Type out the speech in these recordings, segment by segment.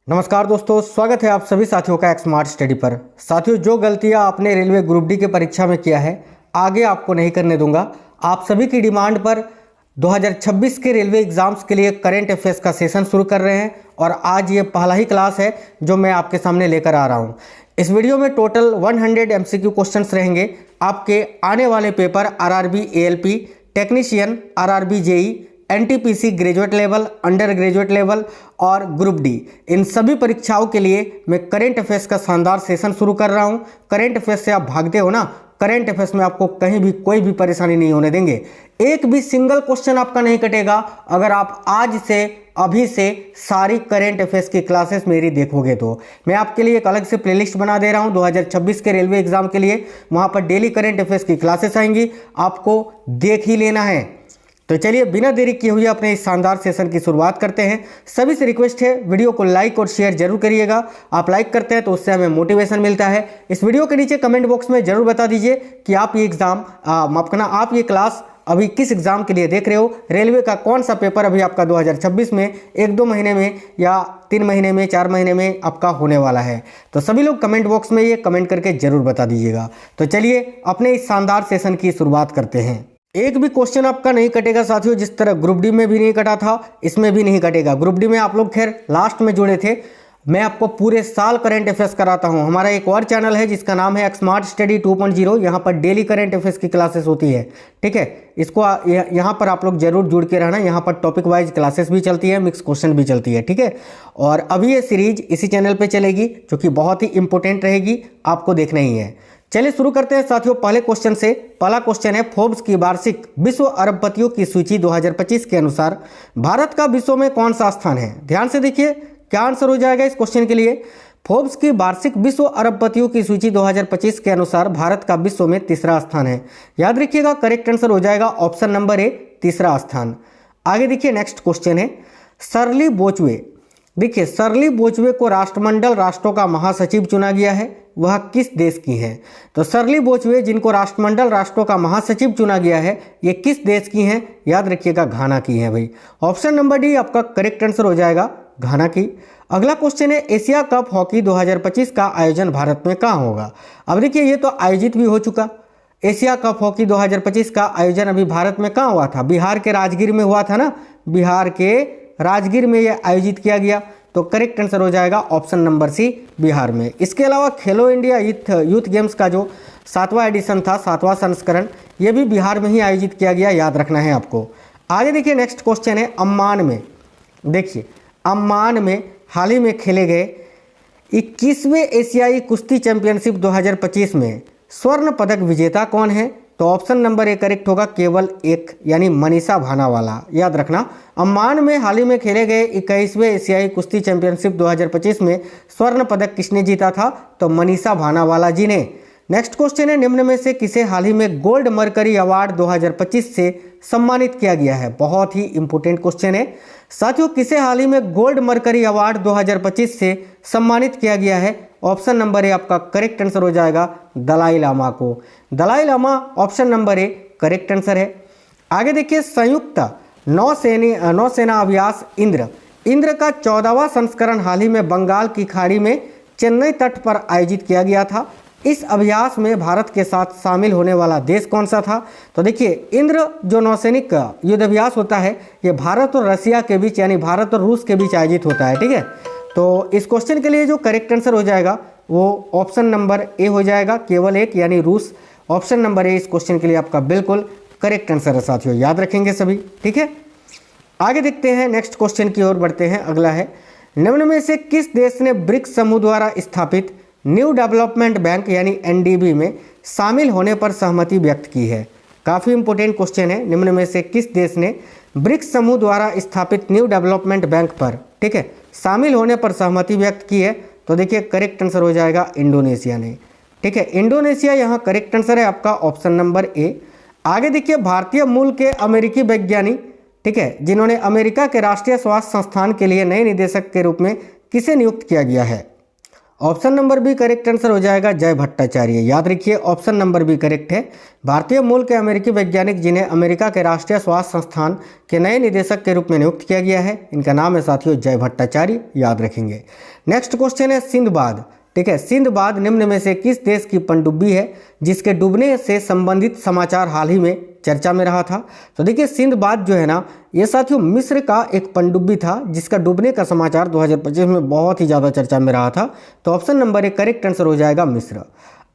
नमस्कार दोस्तों, स्वागत है आप सभी साथियों का एक स्मार्ट स्टडी पर। साथियों, जो गलतियां आपने रेलवे ग्रुप डी की परीक्षा में किया है आगे आपको नहीं करने दूंगा। आप सभी की डिमांड पर 2026 के रेलवे एग्जाम्स के लिए करंट अफेयर्स का सेशन शुरू कर रहे हैं और आज ये पहला ही क्लास है जो मैं आपके सामने लेकर आ रहा हूँ। इस वीडियो में टोटल 100 MCQ क्वेश्चंस रहेंगे आपके आने वाले paper RRB ALP, technician, RRB JE, NTPC graduate level, under graduate level और ग्रुप डी, इन सभी परीक्षाओं के लिए मैं करंट अफेयर्स का शानदार सेशन शुरू कर रहा हूं। करंट अफेयर्स से आप भागते हो ना, करंट अफेयर्स में आपको कहीं भी कोई भी परेशानी नहीं होने देंगे। एक भी सिंगल क्वेश्चन आपका नहीं कटेगा अगर आप आज से अभी से सारी करंट अफेयर्स की क्लासेस मेरी देखोगे तो। मैं आपके लिए एक अलग से प्लेलिस्ट बना दे रहा हूं 2026 के रेलवे एग्जाम के लिए। वहां पर डेली करंट अफेयर्स की क्लासेस आएंगी, आपको देख ही लेना है। तो चलिए बिना देरी किए हुए अपने इस शानदार सेशन की शुरुआत करते हैं। सभी से रिक्वेस्ट है वीडियो को लाइक और शेयर जरूर करिएगा। आप लाइक करते हैं तो उससे हमें मोटिवेशन मिलता है। इस वीडियो के नीचे कमेंट बॉक्स में जरूर बता दीजिए कि आप ये एग्जाम माफ करना, आप ये क्लास अभी किस एग्जाम के लिए देख रहे हो। रेलवे का कौन सा पेपर अभी आपका 2026 में 1-2 महीने में या 3 महीने में 4 महीने में आपका होने वाला है। तो सभी लोग कमेंट बॉक्स में ये कमेंट करके जरूर बता दीजिएगा। तो चलिए अपने इस शानदार सेशन की शुरुआत करते हैं। एक भी क्वेश्चन आपका नहीं कटेगा साथियों, जिस तरह ग्रुप डी में भी नहीं कटा था इसमें भी नहीं कटेगा। ग्रुप डी में आप लोग खैर लास्ट में जुड़े थे, मैं आपको पूरे साल करंट अफेयर्स कराता हूं। हमारा एक और चैनल है जिसका नाम है स्मार्ट स्टडी 2.0, यहाँ पर डेली करंट अफेयर्स की क्लासेस होती है। ठीक है, इसको यहाँ पर आप लोग जरूर जुड़ के रहना। यहाँ पर टॉपिक वाइज क्लासेस भी चलती है, मिक्स क्वेश्चन भी चलती है। ठीक है, और अभी ये सीरीज इसी चैनल पर चलेगी जो कि बहुत ही इंपॉर्टेंट रहेगी, आपको देखना ही है। चलिए शुरू करते हैं साथियों पहले क्वेश्चन से। पहला क्वेश्चन है, फोर्ब्स की वार्षिक विश्व अरबपतियों की सूची 2025 के अनुसार भारत का विश्व में कौन सा स्थान है। ध्यान से देखिए क्या आंसर हो जाएगा इस क्वेश्चन के लिए। फोर्ब्स की वार्षिक विश्व अरबपतियों की सूची 2025 के अनुसार भारत का विश्व में तीसरा स्थान है। याद रखिएगा करेक्ट आंसर हो जाएगा ऑप्शन नंबर ए, तीसरा स्थान। आगे देखिए नेक्स्ट क्वेश्चन है, शर्ली बोचवे। देखिए शर्ली बोचवे को राष्ट्रमंडल राष्ट्रों का महासचिव चुना गया है, वह किस देश की हैं। तो शर्ली बोचवे जिनको राष्ट्रमंडल राष्ट्रों का महासचिव चुना गया है, ये किस देश की हैं। याद रखिएगा घाना की हैं भाई। ऑप्शन नंबर डी आपका करेक्ट आंसर हो जाएगा, घाना की। अगला क्वेश्चन है, एशिया कप हॉकी 2025 का आयोजन भारत में कहाँ होगा। अब देखिए ये तो आयोजित भी हो चुका। एशिया कप हॉकी 2025 का आयोजन अभी भारत में कहाँ हुआ था, बिहार के राजगीर में हुआ था ना, बिहार के राजगीर में यह आयोजित किया गया। तो करेक्ट आंसर हो जाएगा ऑप्शन नंबर सी, बिहार में। इसके अलावा खेलो इंडिया यूथ गेम्स का जो 7वां एडिशन था, 7वां संस्करण, ये भी बिहार में ही आयोजित किया गया, याद रखना है आपको। आगे देखिए नेक्स्ट क्वेश्चन है, अम्मान में। देखिए अम्मान में हाल ही में खेले गए 21वें एशियाई कुश्ती चैंपियनशिप 2025 में स्वर्ण पदक विजेता कौन है। तो ऑप्शन नंबर ए करेक्ट होगा, केवल एक, यानी मनीषा भानावाला। याद रखना अम्मान में हाल ही में खेले गए 21वें एशियाई कुश्ती चैंपियनशिप 2025 में स्वर्ण पदक किसने जीता था। तो मनीषा भानावाला जी ने। नेक्स्ट क्वेश्चन है, निम्न में से किसे हाल ही में गोल्ड मरकरी अवार्ड 2025 से सम्मानित किया गया है। बहुत ही इंपॉर्टेंट क्वेश्चन है साथियों, किसे हाल ही में गोल्ड मरकरी अवार्ड 2025 से सम्मानित किया गया है। ऑप्शन नंबर ए आपका करेक्ट आंसर हो जाएगा, दलाई लामा को। Dalai Lama option number A correct answer है। आगे देखिए, संयुक्त नौसेना अभ्यास इंद्र का 14वां संस्करण हाल ही में बंगाल की खाड़ी में चेन्नई तट पर आयोजित किया गया था। इस अभ्यास में भारत के साथ शामिल होने वाला देश कौन सा था। तो देखिए इंद्र जो नौसैनिक युद्ध अभ्यास होता है, ये भारत और रसिया के बीच यानी भारत और रूस के बीच आयोजित होता है। ठीक है, तो इस क्वेश्चन के लिए जो करेक्ट आंसर हो जाएगा वो ऑप्शन नंबर ए हो जाएगा, केवल एक, यानी रूस। ऑप्शन नंबर ए इस क्वेश्चन के लिए आपका बिल्कुल करेक्ट आंसर है साथियों, याद रखेंगे सभी। ठीक है, आगे देखते हैं नेक्स्ट क्वेश्चन की ओर बढ़ते हैं। अगला है, निम्न में से किस देश ने ब्रिक्स समूह द्वारा स्थापित न्यू डेवलपमेंट बैंक यानी NDB में शामिल होने पर सहमति व्यक्त की है। काफ़ी इंपॉर्टेंट क्वेश्चन है, निम्न में से किस देश ने ब्रिक्स समूह द्वारा स्थापित न्यू डेवलपमेंट बैंक पर, ठीक है, शामिल होने पर सहमति व्यक्त की है। तो देखिए करेक्ट आंसर हो जाएगा इंडोनेशिया ने। ठीक है, इंडोनेशिया यहाँ करेक्ट आंसर है आपका, ऑप्शन नंबर ए। आगे देखिए, भारतीय मूल के अमेरिकी वैज्ञानिक, ठीक है, जिन्होंने अमेरिका के राष्ट्रीय स्वास्थ्य संस्थान के लिए नए निदेशक के रूप में किसे नियुक्त किया गया है। Option number B correct answer हो जाएगा, जय भट्टाचार्य। याद रखिए ऑप्शन नंबर बी करेक्ट है। भारतीय मूल के अमेरिकी वैज्ञानिक जिन्हें अमेरिका के राष्ट्रीय स्वास्थ्य संस्थान के नए निदेशक के रूप में नियुक्त किया गया है, इनका नाम है साथियों जय भट्टाचार्य। याद रखेंगे। नेक्स्ट क्वेश्चन है सिंदबाद, ठीक है। सिंदबाद निम्न में से किस देश की पनडुब्बी है जिसके डूबने से संबंधित समाचार हाल ही में चर्चा में रहा था? तो देखिए सिंदबाद जो है ना, ये साथियों मिस्र का एक पनडुब्बी था जिसका डूबने का समाचार 2025 में बहुत ही ज़्यादा चर्चा में रहा था। तो ऑप्शन नंबर 1 करेक्ट आंसर हो जाएगा मिस्र।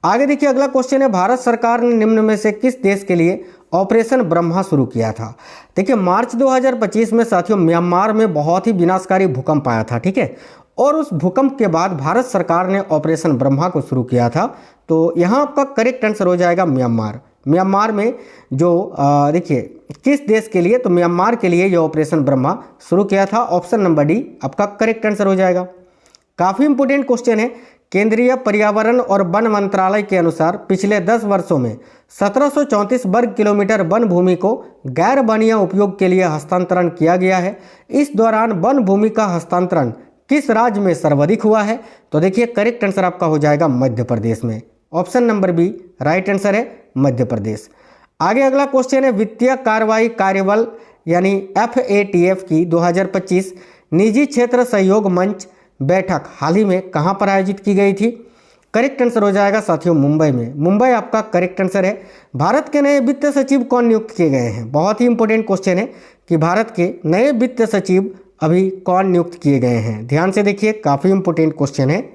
आगे देखिए अगला क्वेश्चन है, भारत सरकार ने निम्न में से किस देश के लिए ऑपरेशन ब्रह्मा शुरू किया था? देखिए मार्च 2025 में साथियों म्यांमार में बहुत ही विनाशकारी भूकंप आया था, ठीक है। और उस भूकंप के बाद भारत सरकार ने ऑपरेशन ब्रह्मा को शुरू किया था। तो यहाँ आपका करेक्ट आंसर हो जाएगा म्यांमार। म्यांमार में जो देखिए किस देश के लिए, तो म्यांमार के लिए ये ऑपरेशन ब्रह्मा शुरू किया था। ऑप्शन नंबर डी आपका करेक्ट आंसर हो जाएगा। काफ़ी इंपोर्टेंट क्वेश्चन है। केंद्रीय पर्यावरण और वन मंत्रालय के अनुसार पिछले 10 वर्षों में 1734 वर्ग किलोमीटर वन भूमि को गैर वनीय उपयोग के लिए हस्तांतरण किया गया है। इस दौरान वन भूमि का हस्तांतरण किस राज्य में सर्वाधिक हुआ है? तो देखिए करेक्ट आंसर आपका हो जाएगा मध्य प्रदेश में। Option number B right answer है मध्य प्रदेश। आगे अगला क्वेश्चन है, वित्तीय कार्रवाई कार्यबल यानी FATF की 2025 निजी क्षेत्र सहयोग मंच बैठक हाल ही में कहां पर आयोजित की गई थी? करेक्ट आंसर हो जाएगा साथियों मुंबई में। मुंबई आपका करेक्ट आंसर है। भारत के नए वित्त सचिव कौन नियुक्त किए गए हैं? बहुत ही इंपॉर्टेंट क्वेश्चन है कि भारत के नए वित्त सचिव अभी कौन नियुक्त किए गए हैं? ध्यान से देखिए, काफ़ी इंपॉर्टेंट क्वेश्चन है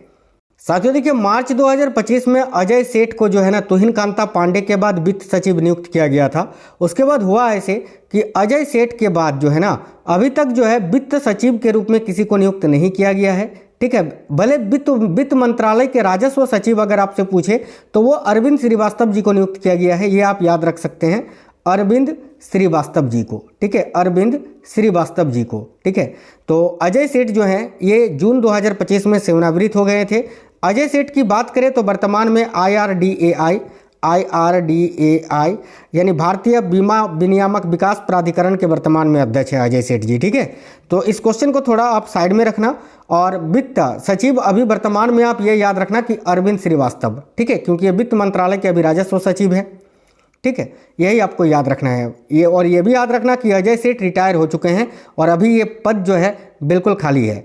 साथियों। देखिए मार्च 2025 में अजय सेठ को जो है ना तुहिन कांता पांडे के बाद वित्त सचिव नियुक्त किया गया था। उसके बाद हुआ ऐसे कि अजय सेठ के बाद जो है ना अभी तक जो है वित्त सचिव के रूप में किसी को नियुक्त नहीं किया गया है, ठीक है। भले वित्त मंत्रालय के राजस्व सचिव अगर आपसे पूछे तो वो अरविंद श्रीवास्तव जी को नियुक्त किया गया है, ये आप याद रख सकते हैं, अरविंद श्रीवास्तव जी को, ठीक है, अरविंद श्रीवास्तव जी को, ठीक है। तो अजय सेठ जो हैं ये जून 2025 में सेवानिवृत्त हो गए थे। अजय सेठ की बात करें तो वर्तमान में IRDAI यानी भारतीय बीमा विनियामक विकास प्राधिकरण के वर्तमान में अध्यक्ष है अजय सेठ जी, ठीक है। तो इस क्वेश्चन को थोड़ा आप साइड में रखना। और वित्त सचिव अभी वर्तमान में आप ये याद रखना कि अरविंद श्रीवास्तव, ठीक है, क्योंकि ये वित्त मंत्रालय के अभी राजस्व सचिव है, ठीक है, यही आपको याद रखना है। ये और ये भी याद रखना कि अजय सेठ रिटायर हो चुके हैं और अभी ये पद जो है बिल्कुल खाली है।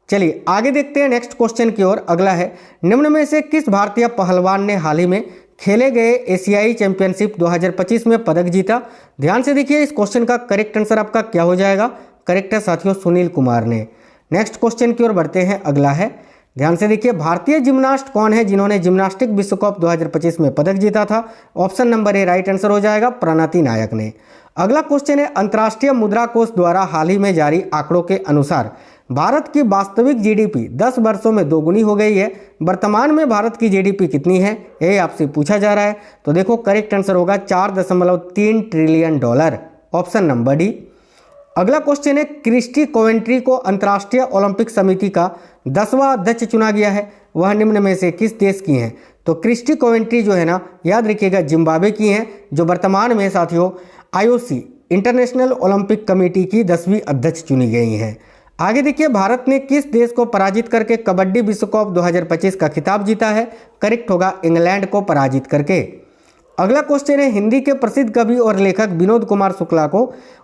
चलिए आगे देखते हैं नेक्स्ट क्वेश्चन की ओर। अगला है, निम्न में से किस भारतीय पहलवान ने हाल ही में खेले गए एशियाई चैंपियनशिप 2025 में पदक जीता? ध्यान से देखिए, इस क्वेश्चन का करेक्ट आंसर आपका क्या हो जाएगा? करेक्ट है साथियों सुनील कुमार ने। नेक्स्ट क्वेश्चन की ओर बढ़ते हैं। अगला है, ध्यान से देखिए, भारतीय जिम्नास्ट कौन है जिन्होंने जिम्नास्टिक विश्व कप 2025 में पदक जीता था? ऑप्शन नंबर ए राइट आंसर हो जाएगा प्रणति नायक ने। अगला क्वेश्चन है, अंतर्राष्ट्रीय मुद्रा कोष द्वारा हाल ही में जारी आंकड़ों के अनुसार भारत की वास्तविक GDP 10 वर्षों में दोगुनी हो गई है। वर्तमान में भारत की GDP कितनी है, ये आपसे पूछा जा रहा है। तो देखो करेक्ट आंसर होगा $4.3 ट्रिलियन। Option number D. अगला क्वेश्चन है, क्रिस्टी कोवेंट्री को अंतर्राष्ट्रीय ओलंपिक समिति का 10वां अध्यक्ष चुना गया है, वह निम्न में से किस देश की हैं? तो क्रिस्टी कोवेंट्री जो है ना याद रखिएगा जिम्बाब्वे की हैं, जो वर्तमान में साथियों IOC इंटरनेशनल ओलंपिक कमेटी की 10वीं अध्यक्ष चुनी गई हैं। आगे देखिए, भारत ने किस देश को पराजित करके कबड्डी विश्व कप 2025 का खिताब जीता है? करेक्ट होगा इंग्लैंड को पराजित करके। अगला क्वेश्चन है, हिंदी के प्रसिद्ध कवि और लेखक विनोद कुमार शुक्ला को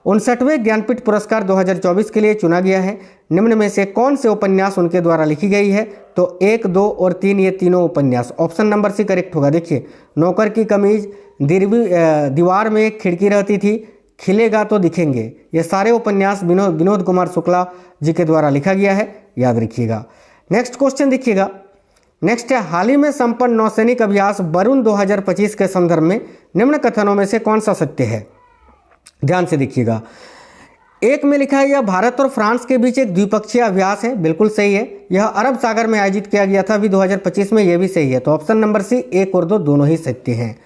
59वें ज्ञानपीठ पुरस्कार 2024 के लिए चुना गया है। निम्न में से कौन से उपन्यास उनके द्वारा लिखी गई है? तो 1, 2 और 3 ये तीनों उपन्यास। ऑप्शन नंबर सी करेक्ट होगा। देखिए, नौकर की कमीज, दीवार में एक खिड़की रहती थी, खिलेगा तो दिखेंगे, ये सारे उपन्यास विनोद कुमार शुक्ला जी के द्वारा लिखा गया है, याद रखिएगा। नेक्स्ट क्वेश्चन देखिएगा। नेक्स्ट है, हाल ही में संपन्न नौसैनिक अभ्यास वरुण 2025 के संदर्भ में निम्न कथनों में से कौन सा सत्य है? ध्यान से देखिएगा। एक में लिखा है यह भारत और फ्रांस के बीच एक द्विपक्षीय अभ्यास है, बिल्कुल सही है। यह अरब सागर में आयोजित किया गया था अभी 2025 में, यह भी सही है। तो ऑप्शन नंबर सी 1 और 2 दोनों ही सत्य हैं।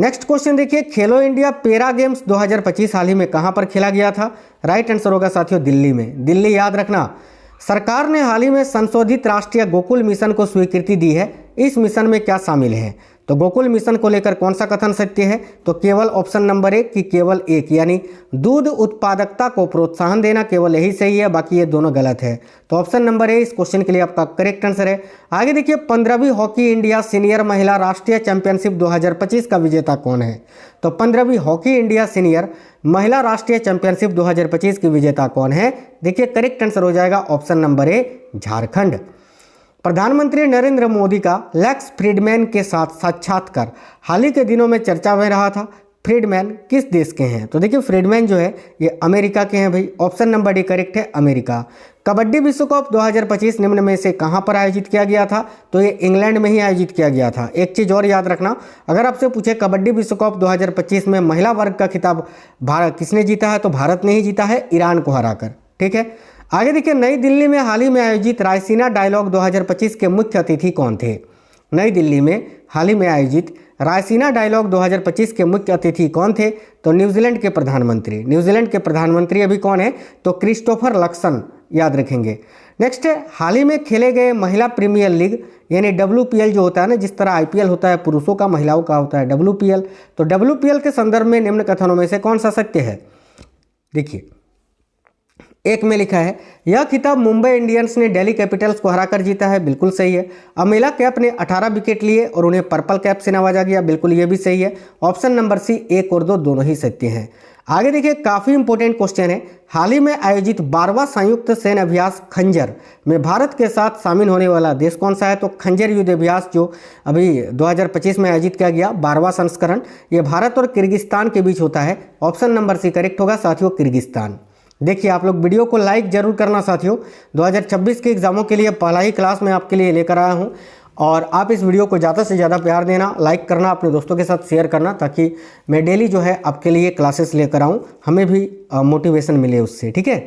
नेक्स्ट क्वेश्चन देखिए, खेलो इंडिया पैरा गेम्स 2025 हाल ही में कहां पर खेला गया था? राइट आंसर होगा साथियों दिल्ली में। दिल्ली याद रखना। सरकार ने हाल ही में संशोधित राष्ट्रीय गोकुल मिशन को स्वीकृति दी है। इस मिशन में क्या शामिल है? तो गोकुल मिशन को लेकर कौन सा कथन सत्य है? तो केवल ऑप्शन नंबर 1 कि केवल एक, यानी दूध उत्पादकता को प्रोत्साहन देना, केवल यही सही है, बाकी ये दोनों गलत है। तो ऑप्शन नंबर ए इस क्वेश्चन के लिए आपका करेक्ट आंसर है। आगे देखिए, 15वीं हॉकी इंडिया सीनियर महिला राष्ट्रीय चैंपियनशिप 2025 का विजेता कौन है? तो 15वीं हॉकी इंडिया सीनियर महिला राष्ट्रीय चैंपियनशिप 2025 की विजेता कौन है? देखिए करेक्ट आंसर हो जाएगा ऑप्शन नंबर ए झारखंड। प्रधानमंत्री नरेंद्र मोदी का लेक्स फ्रीडमैन के साथ साक्षात्कार हाल ही के दिनों में चर्चा में रहा था। फ्रीडमैन किस देश के हैं? तो देखिए फ्रीडमैन जो है ये अमेरिका के हैं भाई। ऑप्शन नंबर डी करेक्ट है, अमेरिका। कबड्डी विश्व कप 2025 निम्न में से कहां पर आयोजित किया गया था? तो ये इंग्लैंड में ही आयोजित किया गया था। एक चीज़ और याद रखना, अगर आपसे पूछे कबड्डी विश्व कप 2025 में महिला वर्ग का खिताब भारत किसने जीता है? तो भारत ने ही जीता है, ईरान को हराकर। ठीक है, आगे देखिए, नई दिल्ली में हाल ही में आयोजित रायसीना डायलॉग 2025 के मुख्य अतिथि कौन थे? नई दिल्ली में हाल ही में आयोजित रायसीना डायलॉग 2025 के मुख्य अतिथि कौन थे? तो न्यूजीलैंड के प्रधानमंत्री। न्यूजीलैंड के प्रधानमंत्री अभी कौन है? तो क्रिस्टोफर लक्सन, याद रखेंगे। नेक्स्ट है, हाल ही में खेले गए महिला प्रीमियर लीग यानी WPL जो होता है ना, जिस तरह IPL होता है पुरुषों का, महिलाओं का होता है WPL, तो WPL के संदर्भ में निम्न कथनों में से कौन सा सत्य है? देखिए, एक में लिखा है यह खिताब मुंबई इंडियंस ने दिल्ली कैपिटल्स को हराकर जीता है, बिल्कुल सही है। अमेला कैप ने 18 विकेट लिए और उन्हें पर्पल कैप से नवाजा गया, बिल्कुल ये भी सही है। ऑप्शन नंबर सी 1 और 2 दोनों ही सत्य हैं। आगे देखिए, काफ़ी इंपॉर्टेंट क्वेश्चन है। हाल ही में आयोजित 12वां संयुक्त सैन्य अभ्यास खंजर में भारत के साथ शामिल होने वाला देश कौन सा है? तो खंजर युद्ध अभ्यास जो अभी 2025 में आयोजित किया गया 12वां संस्करण, ये भारत और किर्गिस्तान के बीच होता है। ऑप्शन नंबर सी करेक्ट होगा साथियों, किर्गिस्तान। देखिए, आप लोग वीडियो को लाइक जरूर करना साथियों। 2026 के एग्जामों के लिए पहला ही क्लास मैं आपके लिए लेकर आया हूं और आप इस वीडियो को ज़्यादा से ज़्यादा प्यार देना, लाइक करना, अपने दोस्तों के साथ शेयर करना, ताकि मैं डेली जो है आपके लिए क्लासेस लेकर आऊं, हमें भी मोटिवेशन मिले उससे। ठीक है,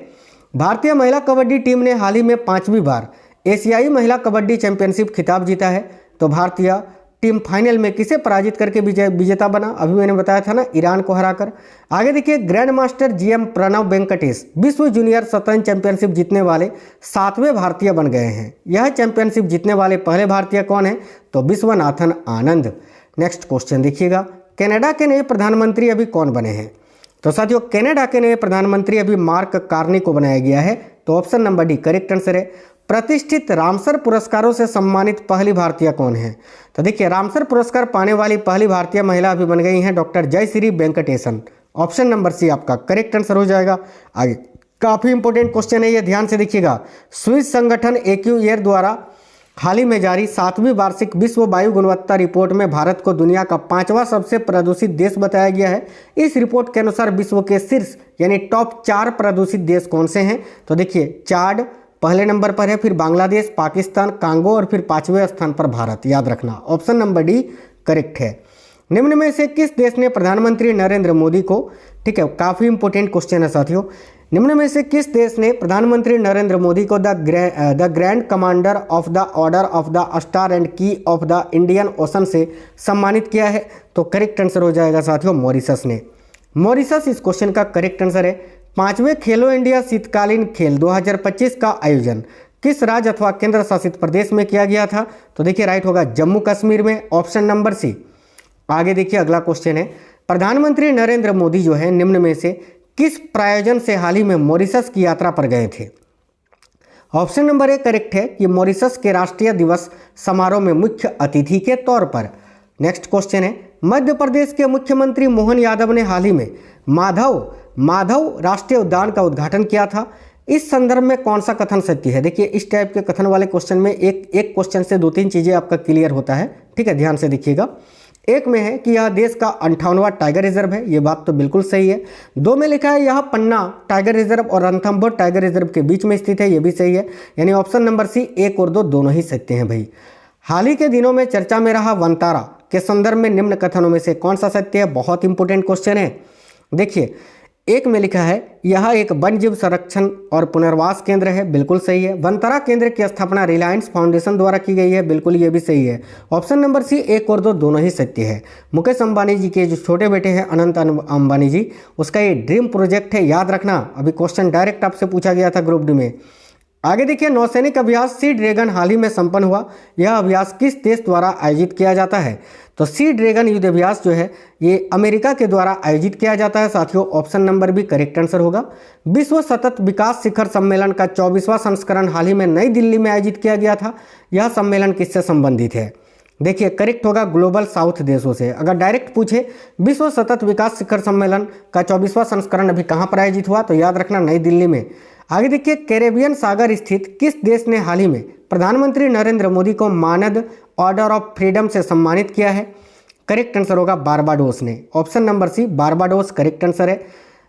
भारतीय महिला कबड्डी टीम ने हाल ही में 5वीं बार एशियाई महिला कबड्डी चैंपियनशिप खिताब जीता है। तो भारतीय टीम फाइनल में किसे पराजित करके विजेता बना? अभी मैंने बताया था ना, ईरान को हराकर। आगे देखिए, grandmaster GM Pranav Venkatesh विश्व जूनियर शतरंज चैंपियनशिप जीतने वाले 7वें भारतीय बन गए हैं। यह चैंपियनशिप जीतने वाले पहले भारतीय कौन है? तो विश्वनाथन आनंद। नेक्स्ट क्वेश्चन देखिएगा, कनाडा के नए प्रधानमंत्री अभी कौन बने हैं? तो साथियों, कनाडा के नए प्रधानमंत्री अभी मार्क कार्नी को बनाया गया है। तो option number D correct answer है। प्रतिष्ठित रामसर पुरस्कारों से सम्मानित पहली भारतीय कौन है? तो देखिए, रामसर पुरस्कार पाने वाली पहली भारतीय महिला अभी बन गई हैं doctor Jayashree Venkatesan. Option number C आपका करेक्ट आंसर हो जाएगा। आगे काफ़ी इंपॉर्टेंट क्वेश्चन है, ये ध्यान से देखिएगा। स्विस संगठन AQAir द्वारा हाल ही में जारी 7वीं वार्षिक विश्व वायु गुणवत्ता रिपोर्ट में भारत को दुनिया का 5वां सबसे प्रदूषित देश बताया गया है। इस रिपोर्ट के अनुसार विश्व के शीर्ष यानी टॉप 4 प्रदूषित देश कौन से हैं? तो देखिए, चाड पहले नंबर पर है, फिर बांग्लादेश, पाकिस्तान, कांगो और फिर 5वें स्थान पर भारत, याद रखना। ऑप्शन नंबर डी करेक्ट है। निम्न में से किस देश ने प्रधानमंत्री नरेंद्र मोदी को, ठीक है, काफ़ी इंपॉर्टेंट क्वेश्चन है साथियों, निम्न में से किस देश ने प्रधानमंत्री नरेंद्र मोदी को the grand commander of the order of the star and की ऑफ द इंडियन ओशन से सम्मानित किया है? तो करेक्ट आंसर हो जाएगा साथियों, मॉरिशस ने। मॉरिशस इस क्वेश्चन का करेक्ट आंसर है। 5वें खेलो इंडिया शीतकालीन खेल 2025 का आयोजन किस राज्य अथवा केंद्र शासित प्रदेश में किया गया था? तो देखिए, राइट होगा जम्मू कश्मीर में, ऑप्शन नंबर सी। आगे देखिए, अगला क्वेश्चन है, प्रधानमंत्री नरेंद्र मोदी जो है निम्न में से किस प्रायोजन से हाल ही में मॉरिशस की यात्रा पर गए थे? ऑप्शन नंबर ए करेक्ट है कि मॉरिशस के राष्ट्रीय दिवस समारोह में मुख्य अतिथि के तौर पर। नेक्स्ट क्वेश्चन है, मध्य प्रदेश के मुख्यमंत्री मोहन यादव ने हाल ही में माधव राष्ट्रीय उद्यान का उद्घाटन किया था। इस संदर्भ में कौन सा कथन सत्य है? देखिए, इस टाइप के कथन वाले क्वेश्चन में एक क्वेश्चन से 2-3 चीजें आपका क्लियर होता है। ठीक है, ध्यान से देखिएगा। एक में है कि यह देश का 58वां टाइगर रिजर्व है, ये बात तो बिल्कुल सही है। 2 में लिखा है यह पन्ना टाइगर रिजर्व और रणथंभौर टाइगर रिजर्व के बीच में स्थित है, ये भी सही है। यानी ऑप्शन नंबर सी 1 और 2 दोनों ही सत्य हैं भाई। हाल ही के दिनों में चर्चा में रहा वनतारा के संदर्भ में निम्न कथनों में से कौन सा सत्य है? बहुत इंपॉर्टेंट क्वेश्चन है। देखिए, एक में लिखा है यह एक वन्यजीव संरक्षण और पुनर्वास केंद्र है, बिल्कुल सही है। वनतारा केंद्र की स्थापना रिलायंस फाउंडेशन द्वारा की गई है, बिल्कुल ये भी सही है। ऑप्शन नंबर सी 1 और 2 दोनों ही सत्य है। मुकेश अंबानी जी के जो छोटे बेटे हैं अनंत अंबानी जी, उसका ये ड्रीम प्रोजेक्ट है, याद रखना। अभी क्वेश्चन डायरेक्ट आपसे पूछा गया था ग्रुप डी में। आगे देखिए, नौसैनिक अभ्यास सी ड्रैगन हाल ही में संपन्न हुआ। यह अभ्यास किस देश द्वारा आयोजित किया जाता है? तो सी ड्रैगन युद्ध अभ्यास जो है ये अमेरिका के द्वारा आयोजित किया जाता है साथियों। Option number B correct answer होगा। विश्व सतत विकास शिखर सम्मेलन का 24वां संस्करण हाल ही में नई दिल्ली में आयोजित किया गया था। यह सम्मेलन किससे संबंधित है? देखिए, करेक्ट होगा ग्लोबल साउथ देशों से। अगर डायरेक्ट पूछे विश्व सतत विकास शिखर सम्मेलन का 24वां संस्करण अभी कहाँ पर आयोजित हुआ, तो याद रखना नई दिल्ली में। आगे देखिए, कैरेबियन सागर स्थित किस देश ने हाल ही में प्रधानमंत्री नरेंद्र मोदी को मानद ऑर्डर ऑफ फ्रीडम से सम्मानित किया है? करेक्ट आंसर होगा बारबाडोस ने। Option number C, Barbados correct answer है।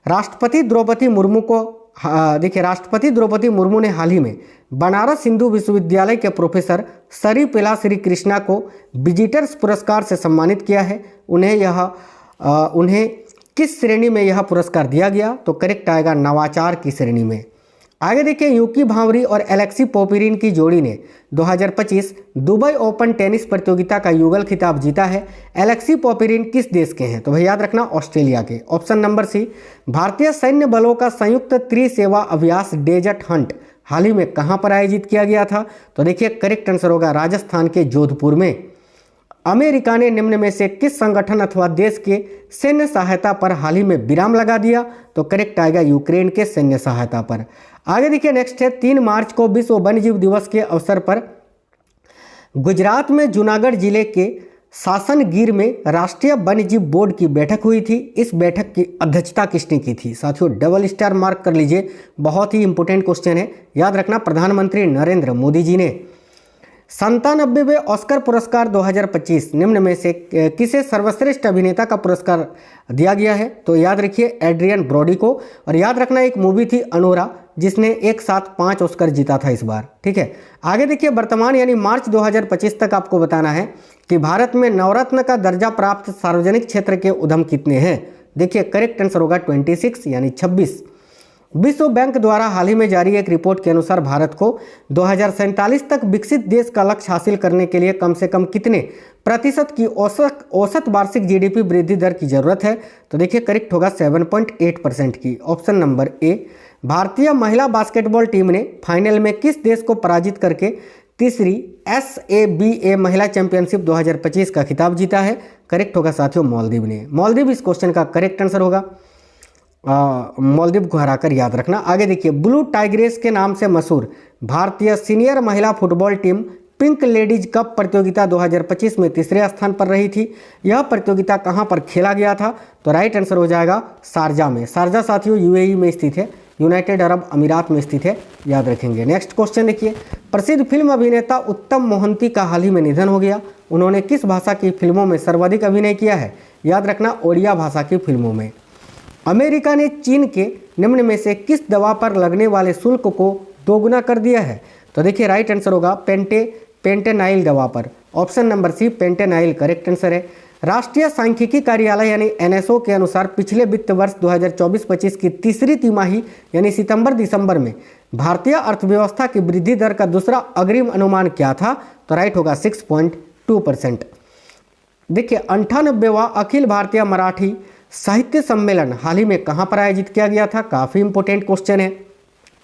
राष्ट्रपति द्रौपदी मुर्मू को देखिए, राष्ट्रपति द्रौपदी मुर्मू ने हाल ही में बनारस हिंदू विश्वविद्यालय के प्रोफेसर सरी पिला श्री कृष्णा को विजिटर्स पुरस्कार से सम्मानित किया है। उन्हें किस श्रेणी में यह पुरस्कार दिया गया? तो करेक्ट आएगा नवाचार की श्रेणी में। आगे देखिए, यूकी भांवरी और एलेक्सी पोपिरिन की जोड़ी ने 2025 दुबई ओपन टेनिस प्रतियोगिता का युगल खिताब जीता है। एलेक्सी पोपिरिन किस देश के हैं? तो भाई याद रखना, ऑस्ट्रेलिया के। ऑप्शन नंबर सी, भारतीय सैन्य बलों का संयुक्त त्रिसेवा अभ्यास डेजर्ट हंट हाल ही में कहां पर आयोजित किया गया था? तो देखिए, करेक्ट आंसर होगा राजस्थान के जोधपुर में। अमेरिका ने निम्न में से किस संगठन अथवा देश के सैन्य सहायता पर हाल ही में विराम लगा दिया? तो करेक्ट आएगा यूक्रेन के सैन्य सहायता पर। आगे देखिए, नेक्स्ट है 3 मार्च को विश्व वन्यजीव दिवस के अवसर पर गुजरात में जूनागढ़ जिले के सासनगीर में राष्ट्रीय वन्यजीव बोर्ड की बैठक हुई थी। इस बैठक की अध्यक्षता किसने की थी? साथियों डबल स्टार मार्क कर लीजिए, बहुत ही इंपॉर्टेंट क्वेश्चन है, याद रखना, प्रधानमंत्री नरेंद्र मोदी जी ने। 97वें ऑस्कर पुरस्कार 2025 निम्न में से किसे सर्वश्रेष्ठ अभिनेता का पुरस्कार दिया गया है? तो याद रखिए एड्रियन ब्रोडी को। और याद रखना, एक मूवी थी अनोरा जिसने एक साथ 5 ऑस्कर जीता था इस बार। ठीक है, आगे देखिए, वर्तमान यानी मार्च 2025 तक आपको बताना है कि भारत में नवरत्न का दर्जा प्राप्त सार्वजनिक क्षेत्र के उद्यम कितने हैं? देखिए, करेक्ट आंसर होगा 26 यानी 26। विश्व बैंक द्वारा हाल ही में जारी एक रिपोर्ट के अनुसार भारत को 2047 तक विकसित देश का लक्ष्य हासिल करने के लिए कम से कम कितने प्रतिशत की औसत वार्षिक जीडीपी वृद्धि दर की जरूरत है? तो देखिए, करेक्ट होगा 7.8% की। ऑप्शन नंबर ए। भारतीय महिला बास्केटबॉल टीम ने फाइनल में किस देश को पराजित करके तीसरी SABA महिला चैंपियनशिप 2025 का खिताब जीता है? करेक्ट होगा साथियों मालदीव ने। मालदीव इस क्वेश्चन का करेक्ट आंसर होगा। मालदीव को हराकर, याद रखना। आगे देखिए, ब्लू टाइग्रेस के नाम से मशहूर भारतीय सीनियर महिला football team pink ladies cup प्रतियोगिता 2025 में तीसरे स्थान पर रही थी। यह प्रतियोगिता कहां पर खेला गया था? तो राइट आंसर हो जाएगा शारजा में। शारजा साथियों UAE में स्थित है, यूनाइटेड अरब अमीरात में स्थित है, याद रखेंगे। नेक्स्ट क्वेश्चन देखिए, प्रसिद्ध फिल्म अभिनेता उत्तम मोहंती का हाल ही में निधन हो गया। उन्होंने किस भाषा की फिल्मों में सर्वाधिक अभिनय किया है? याद रखना, ओडिया भाषा की फिल्मों में। अमेरिका ने चीन के निम्न में से किस दवा पर लगने वाले शुल्क को दोगुना कर दिया है? तो देखिए, राइट आंसर होगा पेंटेनाइल दवा पर। Option number C, fentanyl correct answer है। राष्ट्रीय सांख्यिकी कार्यालय यानी NSO के अनुसार पिछले वित्त वर्ष 2024-25 की तीसरी तिमाही यानी सितंबर-दिसंबर में भारतीय अर्थव्यवस्था की वृद्धि दर का दूसरा अग्रिम अनुमान क्या था? तो राइट होगा 6.2%। देखिए, 98वां अखिल भारतीय मराठी साहित्य सम्मेलन हाल ही में कहां पर आयोजित किया गया था? काफी इंपोर्टेंट क्वेश्चन है।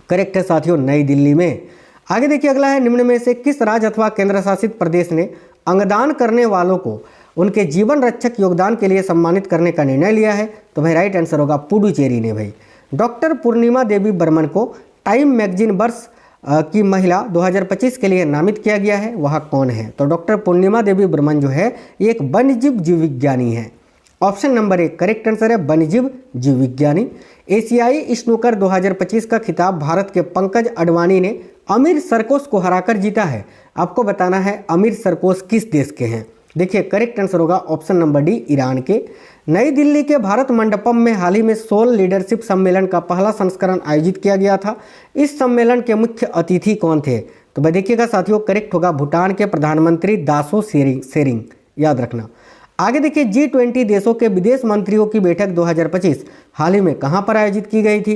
करेक्ट है साथियों, नई दिल्ली में। आगे देखिए, अगला है, निम्न में से किस राज्य अथवा केंद्र शासित प्रदेश ने अंगदान करने वालों को उनके जीवन रक्षक योगदान के लिए सम्मानित करने का निर्णय लिया है? तो भाई राइट आंसर होगा पुडुचेरी ने। भाई डॉक्टर पूर्णिमा देवी बर्मन को टाइम मैगजीन वर्ष की महिला 2025 के लिए नामित किया गया है। वह कौन है? तो डॉक्टर पूर्णिमा देवी बर्मन जो है ये एक वन्यजीव जीव विज्ञानी है। ऑप्शन नंबर 1 करेक्ट आंसर है, वन्यजीव जीव विज्ञानी। एशियाई स्नूकर 2025 का खिताब भारत के पंकज अडवाणी ने अमीर सरकोस को हराकर जीता है। आपको बताना है अमीर सरकोस किस देश के हैं? देखिए, करेक्ट आंसर होगा ऑप्शन नंबर डी, ईरान के। नई दिल्ली के भारत मंडपम में हाल ही में सोल लीडरशिप सम्मेलन का पहला संस्करण आयोजित किया गया था। इस सम्मेलन के मुख्य अतिथि कौन थे? तो भाई देखिएगा साथियों, करेक्ट होगा भूटान के प्रधानमंत्री दासो सेरिंग, याद रखना। आगे देखिए, G20 देशों के विदेश मंत्रियों की बैठक 2025 हाल ही में कहां पर आयोजित की गई थी?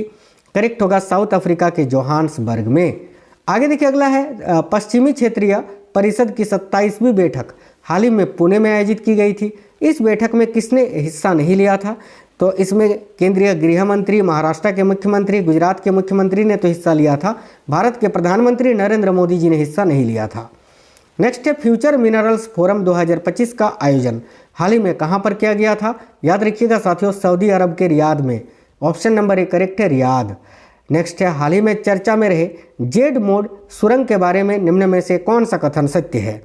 करेक्ट होगा साउथ अफ्रीका के जोहान्सबर्ग में। आगे देखिए, अगला है, पश्चिमी क्षेत्रीय परिषद की 27वीं बैठक हाल ही में पुणे में आयोजित की गई थी। इस बैठक में किसने हिस्सा नहीं लिया था? तो इसमें केंद्रीय गृह मंत्री, महाराष्ट्र के मुख्यमंत्री, गुजरात के मुख्यमंत्री ने तो हिस्सा लिया था, भारत के प्रधानमंत्री नरेंद्र मोदी जी ने हिस्सा नहीं लिया था। नेक्स्ट है, फ्यूचर मिनरल्स फोरम 2025 का आयोजन हाल ही में कहां पर किया गया था? याद रखिएगा साथियों, सऊदी अरब के रियाद में। ऑप्शन नंबर 1 करेक्ट है, रियाद। नेक्स्ट है, हाल ही में चर्चा में रहे जेड मोड सुरंग के बारे में निम्न में से कौन सा कथन सत्य है?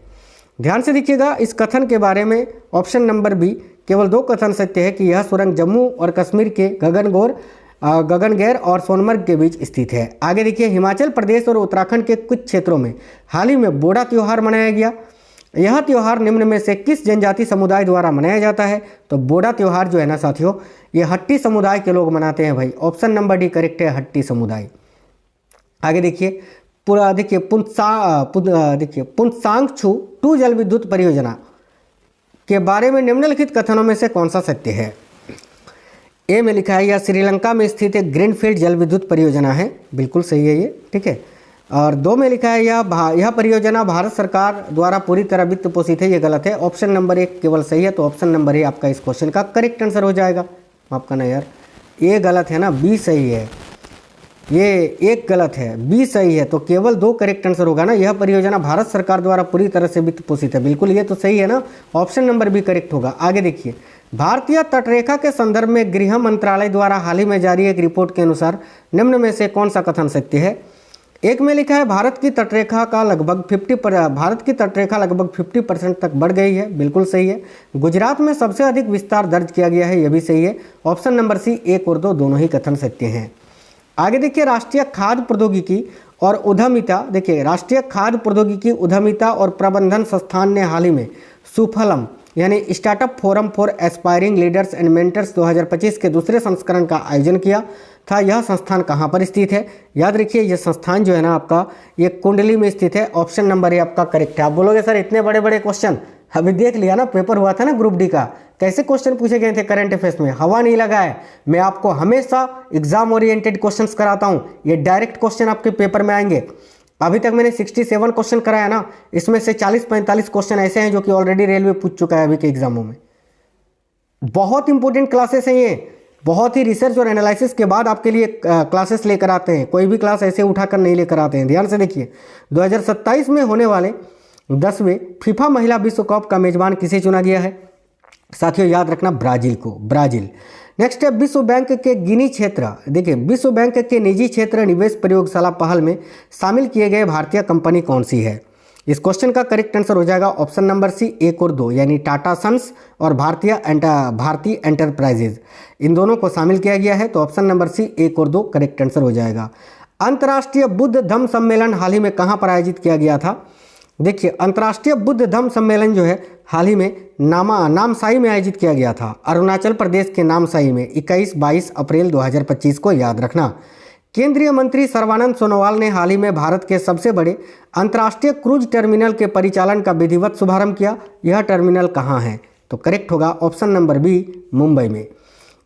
ध्यान से देखिएगा, इस कथन के बारे में ऑप्शन नंबर बी केवल 2 कथन सत्य है कि यह सुरंग जम्मू और कश्मीर के गगनगौर गगनगैर और सोनमर्ग के बीच स्थित है। आगे देखिए, हिमाचल प्रदेश और उत्तराखंड के कुछ क्षेत्रों में हाल ही में बोड़ा त्यौहार मनाया गया। यह त्यौहार निम्न में से किस जनजाति समुदाय द्वारा मनाया जाता है? तो बोड़ा त्यौहार जो है ना साथियों, ये हट्टी समुदाय के लोग मनाते हैं भाई। ऑप्शन नंबर डी करेक्ट है, हट्टी समुदाय। आगे देखिए, पूरा देखिए पुंसांगछू 2 जल विद्युत परियोजना के बारे में निम्नलिखित कथनों में से कौन सा सत्य है? ए में लिखा है यह श्रीलंका में स्थित एक ग्रीनफील्ड जल विद्युत परियोजना है, बिल्कुल सही है ये, ठीक है। और 2 में लिखा है यह परियोजना भारत सरकार द्वारा पूरी तरह वित्त पोषित है, ये गलत है। ऑप्शन नंबर 1 केवल सही है, तो ऑप्शन नंबर ए आपका इस क्वेश्चन का करेक्ट आंसर हो जाएगा। माफ करना यार, ए गलत है ना, बी सही है। ये एक गलत है, बी सही है, तो केवल 2 करेक्ट आंसर होगा ना। यह परियोजना भारत सरकार द्वारा पूरी तरह से वित्त पोषित है, बिल्कुल ये तो सही है ना, ऑप्शन नंबर बी करेक्ट होगा। आगे देखिए, भारतीय तटरेखा के संदर्भ में गृह मंत्रालय द्वारा हाल ही में जारी एक रिपोर्ट के अनुसार निम्न में से कौन सा कथन सत्य है? एक में लिखा है भारत की तटरेखा लगभग 50% तक बढ़ गई है, बिल्कुल सही है। गुजरात में सबसे अधिक विस्तार दर्ज किया गया है, यह भी सही है। ऑप्शन नंबर सी 1 और 2 दोनों ही कथन सत्य हैं। आगे देखिए, राष्ट्रीय खाद्य प्रौद्योगिकी और उद्यमिता, देखिए राष्ट्रीय खाद्य प्रौद्योगिकी उद्यमिता और प्रबंधन संस्थान ने हाल ही में सुफलम यानी startup forum for aspiring leaders and mentors 2025 के दूसरे संस्करण का आयोजन किया था। यह संस्थान कहाँ पर स्थित है? याद रखिए, यह संस्थान जो है ना आपका, ये कुंडली में स्थित है। ऑप्शन नंबर ए आपका करेक्ट है। आप बोलोगे सर इतने बड़े बड़े क्वेश्चन, अभी देख लिया ना, पेपर हुआ था ना ग्रुप डी का, कैसे क्वेश्चन पूछे गए थे करंट अफेयर्स में, हवा नहीं लगा है। मैं आपको हमेशा एग्जाम ओरिएंटेड क्वेश्चंस कराता हूँ, ये डायरेक्ट क्वेश्चन आपके पेपर में आएंगे। अभी तक मैंने 67 क्वेश्चन कराया ना, इसमें से 40-45 क्वेश्चन ऐसे हैं जो कि ऑलरेडी रेलवे पूछ चुका है अभी के एग्जामों में। बहुत इंपॉर्टेंट क्लासेस हैं ये, बहुत ही रिसर्च और एनालिसिस के बाद आपके लिए क्लासेस लेकर आते हैं, कोई भी क्लास ऐसे उठाकर नहीं लेकर आते हैं। ध्यान से देखिए, 2027 में होने वाले 10वें फीफा महिला विश्व कप का मेजबान किसे चुना गया है? साथियों याद रखना, ब्राजील को, ब्राजील। नेक्स्ट है, विश्व बैंक के गिनी क्षेत्र, देखिए विश्व बैंक के निजी क्षेत्र निवेश प्रयोगशाला पहल में शामिल किए गए भारतीय कंपनी कौन सी है? इस क्वेश्चन का करेक्ट आंसर हो जाएगा ऑप्शन नंबर सी 1 और 2, यानी टाटा सन्स और भारतीय एंटरप्राइजेज, इन दोनों को शामिल किया गया है। तो ऑप्शन नंबर सी 1 और 2 करेक्ट आंसर हो जाएगा। अंतर्राष्ट्रीय बुद्ध धम्म सम्मेलन हाल ही में कहाँ पर आयोजित किया गया था? देखिए, अंतर्राष्ट्रीय बुद्ध धम्म सम्मेलन जो है हाल ही में नामसाई में आयोजित किया गया था, अरुणाचल प्रदेश के नामसाई में 21-22 अप्रैल 2025 को, याद रखना। केंद्रीय मंत्री सर्बानंद सोनोवाल ने हाल ही में भारत के सबसे बड़े अंतर्राष्ट्रीय क्रूज टर्मिनल के परिचालन का विधिवत शुभारंभ किया। यह टर्मिनल कहाँ है? तो करेक्ट होगा ऑप्शन नंबर बी, मुंबई में।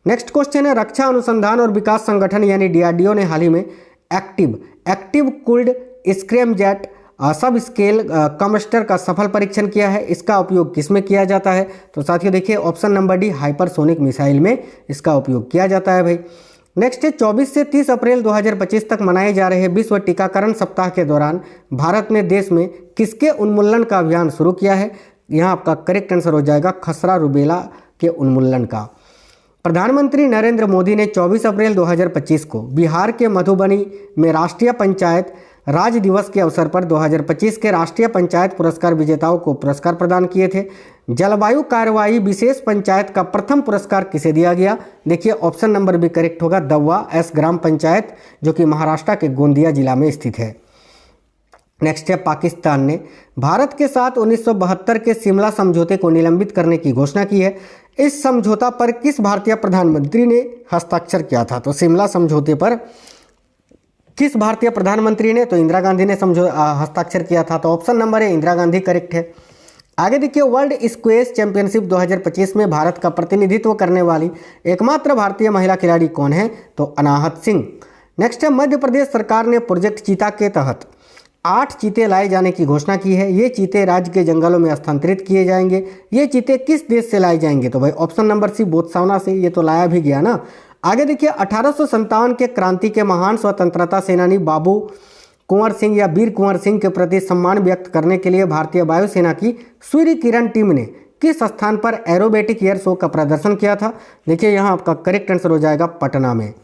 नेक्स्ट क्वेश्चन है, रक्षा अनुसंधान और विकास संगठन यानी DRDO ने हाल ही में एक्टिव कूल्ड स्क्रैमजेट सब स्केल कम्बस्टर का सफल परीक्षण किया है। इसका उपयोग किसमें किया जाता है? तो साथियों देखिए, option number D, hypersonic missile में इसका उपयोग किया जाता है भाई। नेक्स्ट है, 24 से 30 अप्रैल 2025 तक मनाए जा रहे विश्व टीकाकरण सप्ताह के दौरान भारत ने देश में किसके उन्मूलन का अभियान शुरू किया है? यहाँ आपका करेक्ट आंसर हो जाएगा खसरा रुबेला के उन्मूलन का। प्रधानमंत्री नरेंद्र मोदी ने 24 अप्रैल 2025 को बिहार के मधुबनी में राष्ट्रीय पंचायत राज दिवस के अवसर पर 2025 के राष्ट्रीय पंचायत पुरस्कार विजेताओं को पुरस्कार प्रदान किए थे। जलवायु कार्रवाई विशेष पंचायत का प्रथम पुरस्कार किसे दिया गया? देखिए, ऑप्शन नंबर बी करेक्ट होगा, दव्वा एस ग्राम पंचायत, जो कि महाराष्ट्र के गोंदिया जिला में स्थित है। नेक्स्ट है, पाकिस्तान ने भारत के साथ 1972 के शिमला समझौते को निलंबित करने की घोषणा की है। इस समझौता पर किस भारतीय प्रधानमंत्री ने हस्ताक्षर किया था? तो शिमला समझौते पर किस भारतीय प्रधानमंत्री ने? तो इंदिरा गांधी ने हस्ताक्षर किया था। तो ऑप्शन नंबर ए, इंदिरा गांधी करेक्ट है। आगे देखिए, वर्ल्ड स्क्वैश चैंपियनशिप 2025 में भारत का प्रतिनिधित्व करने वाली एकमात्र भारतीय महिला खिलाड़ी कौन है? तो अनाहत सिंह। नेक्स्ट है, मध्य प्रदेश सरकार ने प्रोजेक्ट चीता के तहत 8 चीते लाए जाने की घोषणा की है। ये चीते राज्य के जंगलों में स्थानांतरित किए जाएंगे। ये चीते किस देश से लाए जाएंगे? तो भाई ऑप्शन नंबर सी, बोत्सवाना से, ये तो लाया भी गया ना। आगे देखिए, 1857 के क्रांति के महान स्वतंत्रता सेनानी बाबू कुंवर सिंह या वीर कुंवर सिंह के प्रति सम्मान व्यक्त करने के लिए भारतीय वायुसेना की सूर्य किरण टीम ने किस स्थान पर एरोबेटिक एयर शो का प्रदर्शन किया था? देखिए, यहाँ आपका करेक्ट आंसर हो जाएगा पटना में।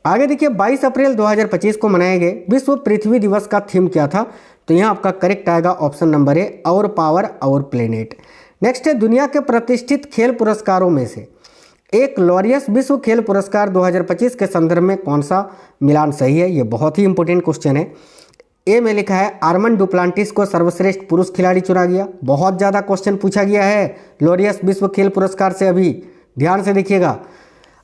आगे देखिए, 22 अप्रैल 2025 को मनाए गए विश्व पृथ्वी दिवस का थीम क्या था? तो यहाँ आपका करेक्ट आएगा ऑप्शन नंबर ए, और पावर और प्लेनेट। नेक्स्ट है, दुनिया के प्रतिष्ठित खेल पुरस्कारों में से एक लॉरियस विश्व खेल पुरस्कार 2025 के संदर्भ में कौन सा मिलान सही है? ये बहुत ही इंपॉर्टेंट क्वेश्चन है। ए में लिखा है आर्मन डुप्लांटिस को सर्वश्रेष्ठ पुरुष खिलाड़ी चुना गया। बहुत ज़्यादा क्वेश्चन पूछा गया है लॉरियस विश्व खेल पुरस्कार से, अभी ध्यान से देखिएगा।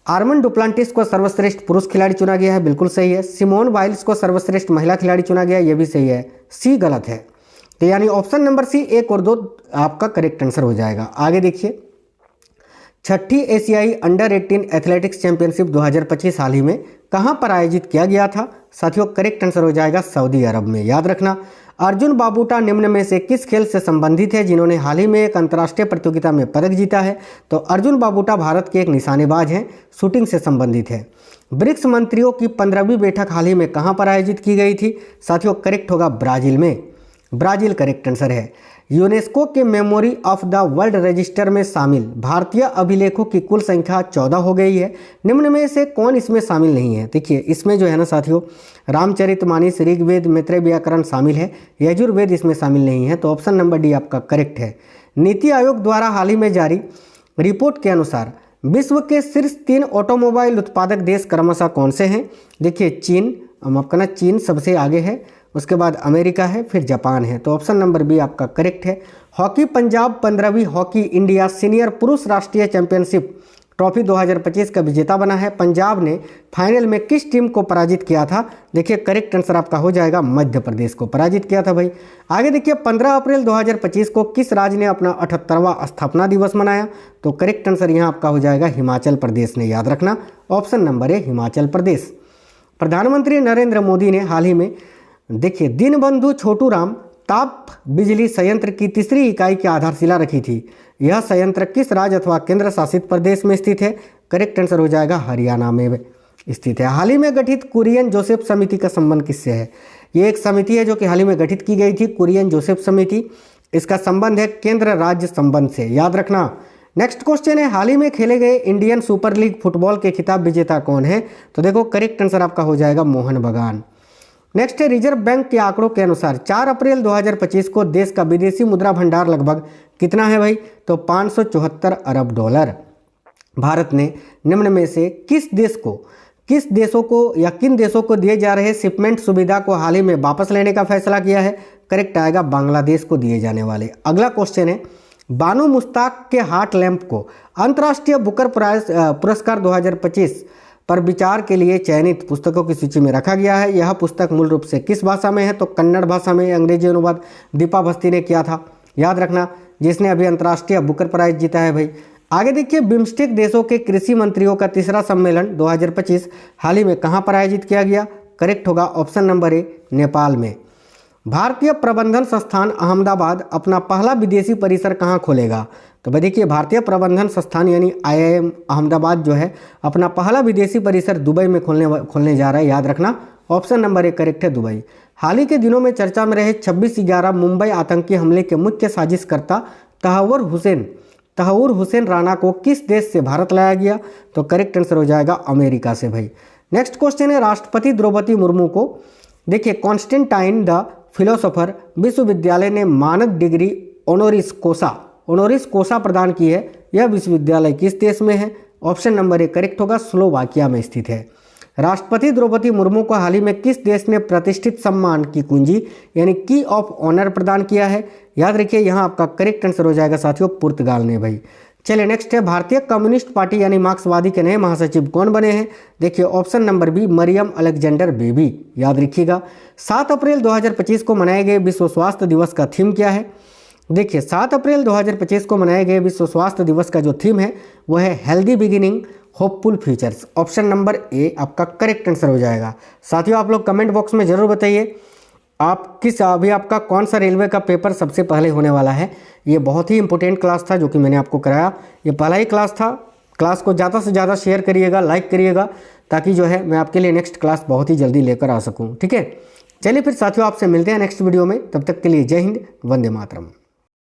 आर्मन डुप्लांटिस को सर्वश्रेष्ठ पुरुष खिलाड़ी चुना गया है, बिल्कुल सही है। सिमोन बाइल्स को सर्वश्रेष्ठ महिला खिलाड़ी चुना गया, ये भी सही है। सी गलत है, तो यानी ऑप्शन नंबर सी 1 और 2 आपका करेक्ट आंसर हो जाएगा। आगे देखिए, छठी एशियाई अंडर 18 एथलेटिक्स चैंपियनशिप 2025 हाल ही में कहां पर आयोजित किया गया था? साथियों करेक्ट आंसर हो जाएगा सऊदी अरब में। याद रखना, अर्जुन बाबूटा निम्न में से किस खेल से संबंधित है जिन्होंने हाल ही में एक अंतर्राष्ट्रीय प्रतियोगिता में पदक जीता है? तो अर्जुन बाबूटा भारत के एक निशानेबाज हैं, शूटिंग से संबंधित है। ब्रिक्स मंत्रियों की 15वीं बैठक हाल ही में कहां पर आयोजित की गई थी? साथियों करेक्ट होगा ब्राजील में, ब्राजील करेक्ट आंसर है। यूनेस्को के memory of the world register में शामिल भारतीय अभिलेखों की कुल संख्या 14 हो गई है। निम्न में से कौन इसमें शामिल नहीं है? देखिए इसमें जो है ना साथियों, रामचरितमानस, ऋग्वेद, मैत्रेय व्याकरण शामिल है, यजुर्वेद इसमें शामिल नहीं है, तो ऑप्शन नंबर डी आपका करेक्ट है। नीति आयोग द्वारा हाल ही में जारी रिपोर्ट के अनुसार विश्व के शीर्ष 3 ऑटोमोबाइल उत्पादक देश क्रमशः कौन से हैं? देखिए चीन, आपका ना चीन सबसे आगे है, उसके बाद अमेरिका है, फिर जापान है, तो ऑप्शन नंबर बी आपका करेक्ट है। हॉकी पंजाब 15वीं हॉकी इंडिया सीनियर पुरुष राष्ट्रीय चैंपियनशिप ट्रॉफी 2025 का विजेता बना है। पंजाब ने फाइनल में किस टीम को पराजित किया था? देखिए करेक्ट आंसर आपका हो जाएगा मध्य प्रदेश को पराजित किया था भाई। आगे देखिए 15 अप्रैल 2025 को किस राज्य ने अपना 78वां स्थापना दिवस मनाया? तो करेक्ट आंसर यहाँ आपका हो जाएगा हिमाचल प्रदेश ने। याद रखना ऑप्शन नंबर है हिमाचल प्रदेश। प्रधानमंत्री नरेंद्र मोदी ने हाल ही में देखिए दीनबंधु छोटूराम ताप बिजली संयंत्र की 3री इकाई की आधारशिला रखी थी। यह संयंत्र किस राज्य अथवा केंद्र शासित प्रदेश में स्थित है? करेक्ट आंसर हो जाएगा हरियाणा में स्थित है। हाल ही में गठित कुरियन जोसेफ समिति का संबंध किससे है? ये एक समिति है जो कि हाल ही में गठित की गई थी, कुरियन जोसेफ समिति। इसका संबंध है केंद्र राज्य संबंध से। याद रखना। नेक्स्ट क्वेश्चन है, हाल ही में खेले गए इंडियन सुपर लीग फुटबॉल के खिताब विजेता कौन है? तो देखो करेक्ट आंसर आपका हो जाएगा मोहन बगान। नेक्स्ट है, रिजर्व बैंक के आंकड़ों के अनुसार 4 अप्रैल 2025 को देश का विदेशी मुद्रा भंडार लगभग कितना है भाई? तो 574 अरब डॉलर। भारत ने निम्न में से किन देशों को दिए जा रहे शिपमेंट सुविधा को हाल ही में वापस लेने का फैसला किया है? करेक्ट आएगा बांग्लादेश को दिए जाने वाले। अगला क्वेश्चन है, बानो मुश्ताक के हार्ट लैम्प को अंतर्राष्ट्रीय बुकर पुरस्कार 2025 पर विचार के लिए चयनित पुस्तकों की सूची में रखा गया है। यह पुस्तक मूल रूप से किस भाषा में है? तो कन्नड़ भाषा में। अंग्रेजी अनुवाद दीपा अवस्थी ने किया था, याद रखना, जिसने अभी अंतर्राष्ट्रीय बुकर प्राइज जीता है भाई। आगे देखिए, बिम्स्टेक देशों के कृषि मंत्रियों का 3रा सम्मेलन 2025 हाल ही में कहाँ पर आयोजित किया गया? करेक्ट होगा ऑप्शन नंबर ए नेपाल में। भारतीय प्रबंधन संस्थान अहमदाबाद अपना पहला विदेशी परिसर कहाँ खोलेगा? तो भाई देखिए, भारतीय प्रबंधन संस्थान यानी IIM अहमदाबाद जो है अपना पहला विदेशी परिसर दुबई में खोलने जा रहा है। याद रखना ऑप्शन नंबर ए करेक्ट है दुबई। हाल ही के दिनों में चर्चा में रहे 26/11 मुंबई आतंकी हमले के मुख्य साजिशकर्ता तहव्वुर हुसैन राणा को किस देश से भारत लाया गया? तो करेक्ट आंसर हो जाएगा अमेरिका से भाई। नेक्स्ट क्वेश्चन है, राष्ट्रपति द्रौपदी मुर्मू को देखिए कॉन्स्टेंटाइन द फिलोसोफर विश्वविद्यालय ने मानद डिग्री ऑनोरिस कोसा प्रदान की है। यह विश्वविद्यालय किस देश में है? ऑप्शन नंबर ए करेक्ट होगा स्लोवाकिया में स्थित है। राष्ट्रपति द्रौपदी मुर्मू को हाल ही में किस देश ने प्रतिष्ठित सम्मान की कुंजी यानी की ऑफ ऑनर प्रदान किया है? याद रखिए यहाँ आपका करेक्ट आंसर हो जाएगा साथियों पुर्तगाल ने भाई। चलिए नेक्स्ट है, भारतीय कम्युनिस्ट पार्टी यानी मार्क्सवादी के नए महासचिव कौन बने हैं? देखिए option number B Mariam Alexander Baby. याद रखिएगा। 7 अप्रैल 2025 को मनाए गए विश्व स्वास्थ्य दिवस का थीम क्या है? देखिए 7 अप्रैल 2025 को मनाए गए विश्व स्वास्थ्य दिवस का जो थीम है वह है healthy beginning hopeful futures. Option number ए आपका करेक्ट आंसर हो जाएगा। साथियों आप लोग कमेंट बॉक्स में ज़रूर बताइए अभी आपका कौन सा रेलवे का पेपर सबसे पहले होने वाला है। ये बहुत ही इंपॉर्टेंट क्लास था जो कि मैंने आपको कराया। ये पहला ही क्लास था। क्लास को ज़्यादा से ज़्यादा शेयर करिएगा, लाइक करिएगा, ताकि जो है मैं आपके लिए नेक्स्ट क्लास बहुत ही जल्दी लेकर आ सकूँ। ठीक है, चलिए फिर साथियों आपसे मिलते हैं नेक्स्ट वीडियो में। तब तक के लिए जय हिंद, वंदे मातरम।